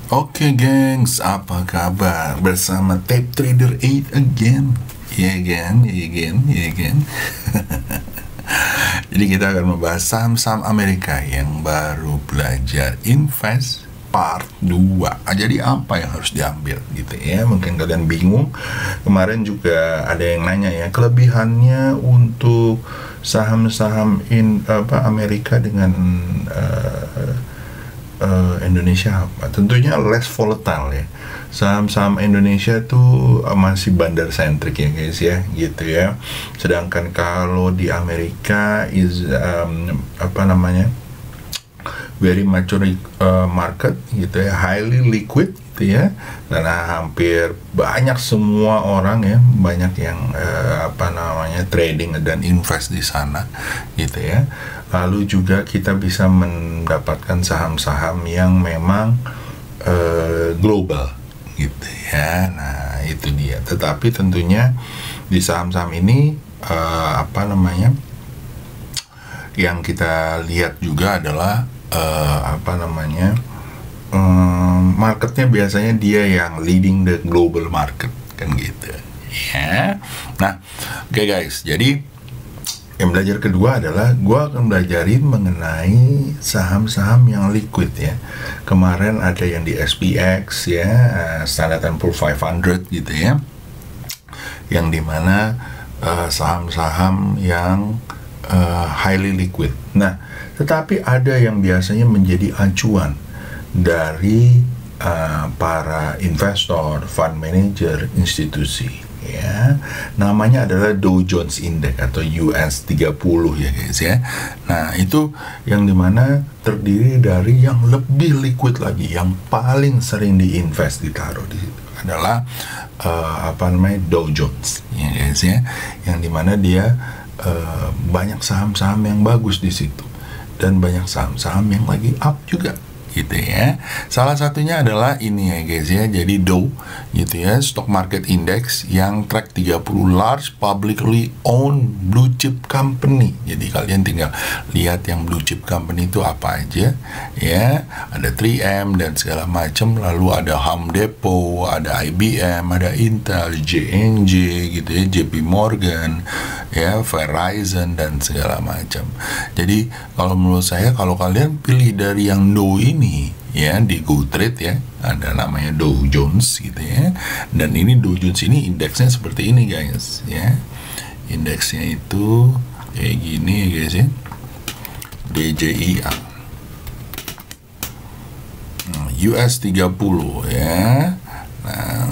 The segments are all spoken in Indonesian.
Oke gengs, apa kabar? Bersama Tape Trader 8 again. Jadi kita akan membahas saham-saham Amerika yang baru belajar invest part 2. Jadi apa yang harus diambil gitu ya? Mungkin kalian bingung. Kemarin juga ada yang nanya ya, kelebihannya untuk saham-saham Amerika dengan Indonesia apa? Tentunya less volatile ya. Saham-saham Indonesia tuh masih bandar centric ya guys ya, gitu ya. Sedangkan kalau di Amerika is very mature market gitu ya, highly liquid gitu ya, karena hampir banyak semua orang ya, banyak yang trading dan invest di sana gitu ya. Lalu juga kita bisa mendapatkan saham-saham yang memang global gitu ya. Nah itu dia. Tetapi tentunya di saham-saham ini yang kita lihat juga adalah marketnya biasanya dia yang leading the global market kan gitu ya. Nah oke guys, jadi yang belajar kedua adalah gue akan belajarin mengenai saham-saham yang liquid ya. Kemarin ada yang di SPX ya, Standard & Poor's 500 gitu ya, yang dimana saham-saham yang highly liquid. Nah, tetapi ada yang biasanya menjadi acuan dari para investor, fund manager, institusi ya. Namanya adalah Dow Jones Index atau US 30 ya guys ya. Nah, itu yang dimana terdiri dari yang lebih liquid lagi, yang paling sering diinvest ditaruh di situ adalah Dow Jones ya guys ya. Yang dimana dia banyak saham-saham yang bagus di situ dan banyak saham-saham yang lagi up juga gitu ya. Salah satunya adalah ini ya guys ya. Jadi Dow gitu ya, stock market index yang track 30 large publicly owned blue chip company. Jadi kalian tinggal lihat yang blue chip company itu apa aja ya. Ada 3M dan segala macam, lalu ada Home Depot, ada IBM, ada Intel, JNJ gitu ya, JP Morgan ya, Verizon dan segala macam. Jadi kalau menurut saya, kalau kalian pilih dari yang Dow ini ya, di GoTrade ya, ada namanya Dow Jones gitu ya. Dan ini Dow Jones ini indeksnya seperti ini guys ya. Indeksnya itu kayak gini ya guys ya. DJIA US 30 ya. Nah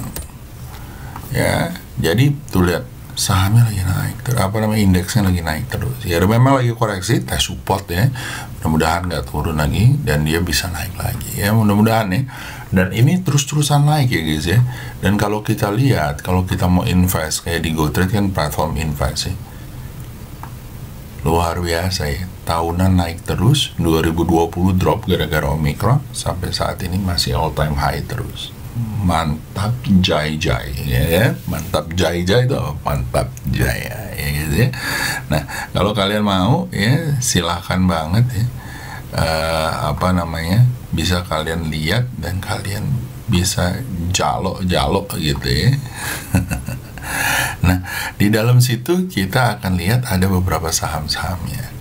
ya, jadi tuh lihat sahamnya lagi naik, indeksnya lagi naik terus ya. Memang lagi koreksi, test support ya, mudah-mudahan nggak turun lagi dan dia bisa naik lagi ya, mudah-mudahan ya. Dan ini terus-terusan naik ya guys ya. Dan kalau kita lihat, kalau kita mau invest kayak di GoTrade kan platform invest ya, luar biasa ya, tahunan naik terus. 2020 drop gara-gara Omicron, sampai saat ini masih all time high terus. Mantap jai ya, mantap jai itu apa? Mantap jaya ya gitu ya. Nah kalau kalian mau ya, silahkan banget ya, bisa kalian lihat dan kalian bisa jalo gitu ya. Nah di dalam situ kita akan lihat ada beberapa saham-sahamnya.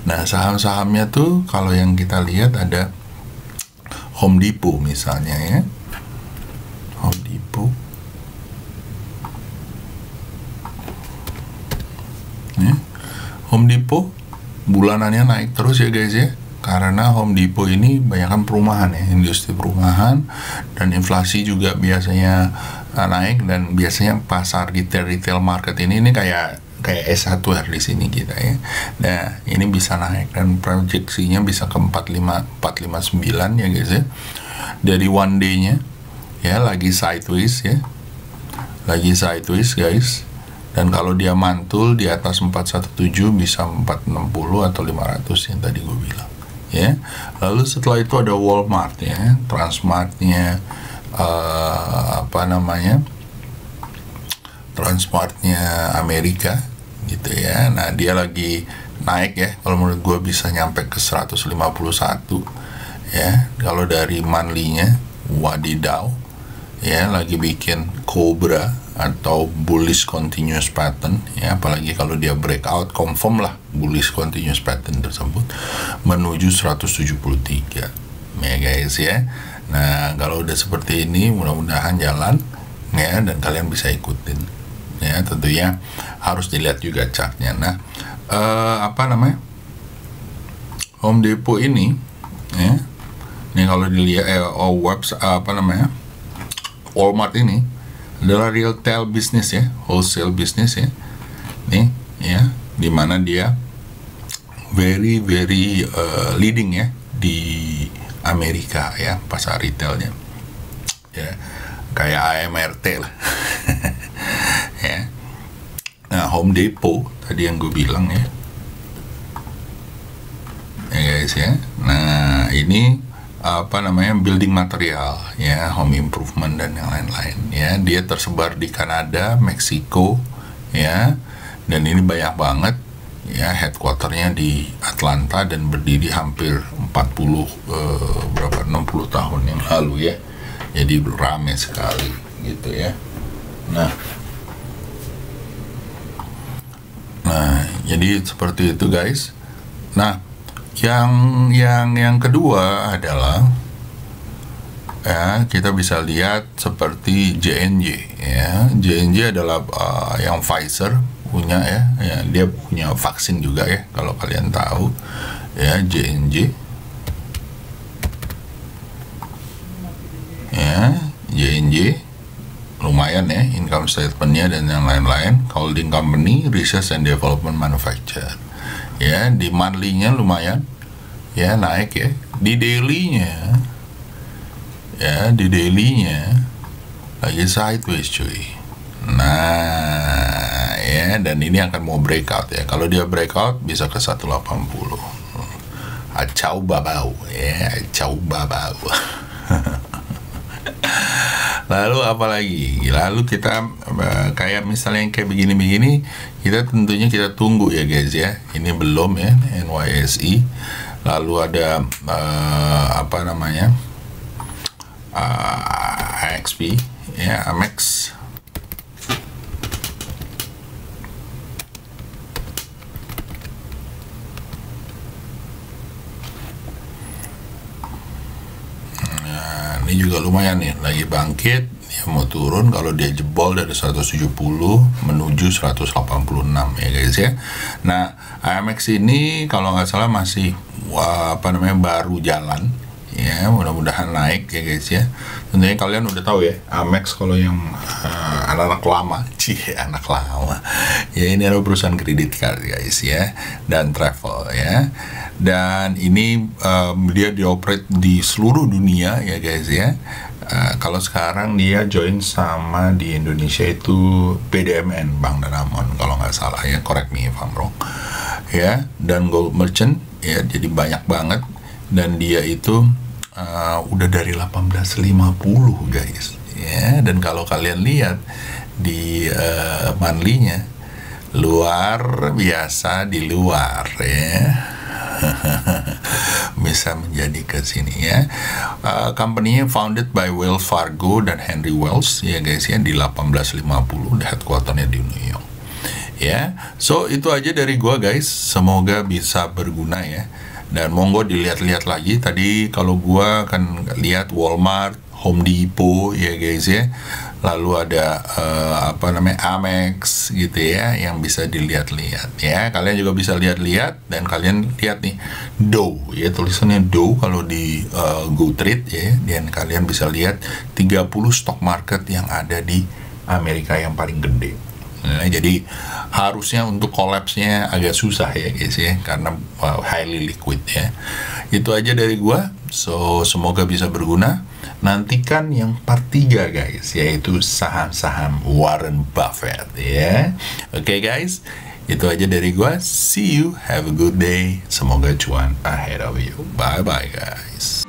Nah saham-sahamnya tuh kalau yang kita lihat ada Home Depot misalnya ya. Home Depot ya. Home Depot bulanannya naik terus ya guys ya, karena Home Depot ini banyakkan perumahan ya, industri perumahan, dan inflasi juga biasanya naik. Dan biasanya pasar retail market ini kayak S1 di sini kita ya. Nah ini bisa naik dan proyeksinya bisa ke 459 ya guys ya, dari one day nya ya, lagi sideways ya, lagi sideways guys, dan kalau dia mantul di atas 417 bisa 460 atau 500 yang tadi gue bilang ya. Lalu setelah itu ada Walmart ya, Transmartnya, Transmartnya Amerika gitu ya. Nah dia lagi naik ya, kalau menurut gue bisa nyampe ke 151 ya. Kalau dari monthly-nya wadidaw ya, lagi bikin cobra atau bullish continuous pattern ya, apalagi kalau dia breakout confirm lah bullish continuous pattern tersebut menuju 173 ya guys ya. Nah kalau udah seperti ini mudah-mudahan jalan ya, dan kalian bisa ikutin ya. Tentunya harus dilihat juga chartnya. Nah Home Depot ini ya, ini kalau dilihat Walmart ini adalah retail bisnis ya, wholesale bisnis ya. Nih ya, dimana dia very leading ya di Amerika ya, pasar retailnya ya, kayak AMRT lah ya. Nah Home Depot tadi yang gue bilang ya guys ya. Nah ini building material ya, home improvement dan yang lain-lain ya. Dia tersebar di Kanada, Meksiko ya, dan ini banyak banget ya. Headquarternya di Atlanta dan berdiri hampir 60 tahun yang lalu ya. Jadi ramai sekali gitu ya. Nah jadi seperti itu guys. Nah yang kedua adalah ya, kita bisa lihat seperti JNJ ya. JNJ adalah yang Pfizer punya ya, dia punya vaksin juga ya, kalau kalian tahu ya. JNJ ya, JNJ lumayan ya income statementnya dan yang lain-lain. Holding company, research and development manufacturer ya. Di monthly-nya lumayan ya, naik ya. Di daily-nya ya, lagi sideways cuy. Nah ya, dan ini akan mau breakout ya. Kalau dia breakout bisa ke 180. Acau babau ya, acau babau. Lalu apalagi? Lalu kita kayak misalnya yang kayak begini-begini, kita tentunya kita tunggu ya guys ya. Ini belum ya, NYSE. Lalu ada AXP ya, Amex. Ini juga lumayan nih, lagi bangkit, dia mau turun. Kalau dia jebol dari 170 menuju 186 ya guys ya. Nah AMX ini kalau nggak salah masih baru jalan ya, mudah-mudahan naik ya guys ya. Tentunya kalian udah tahu ya, Amex kalau yang anak-anak lama, anak lama ya, ini adalah perusahaan kredit card guys ya, dan travel ya. Dan ini dia dioperate di seluruh dunia ya guys ya. Kalau sekarang dia join sama di Indonesia itu BDMN, Bank Danamon kalau nggak salah ya, correct me if I'm wrong ya. Dan Gold Merchant ya, jadi banyak banget. Dan dia itu udah dari 1850 guys ya. Dan kalau kalian lihat di monthly-nya luar biasa, di luar ya. Bisa menjadi ke sini ya. Company-nya founded by Wells Fargo dan Henry Wells ya guys ya, di 1850, headquarter-nya di New York ya. So itu aja dari gua guys, semoga bisa berguna ya. Dan monggo dilihat-lihat lagi. Tadi kalau gua kan lihat Walmart, Home Depot ya guys ya. Lalu ada Amex gitu ya, yang bisa dilihat-lihat ya. Kalian juga bisa lihat-lihat, dan kalian lihat nih Dow ya, tulisannya Dow kalau di GoTrade ya. Dan kalian bisa lihat 30 stock market yang ada di Amerika yang paling gede. Nah, jadi harusnya untuk collapse-nya agak susah ya guys ya, karena highly liquid ya. Itu aja dari gua. So semoga bisa berguna. nantikan yang part 3 guys, yaitu saham-saham Warren Buffett ya. Oke guys, itu aja dari gua. See you, have a good day. Semoga cuan ahead of you. Bye bye guys.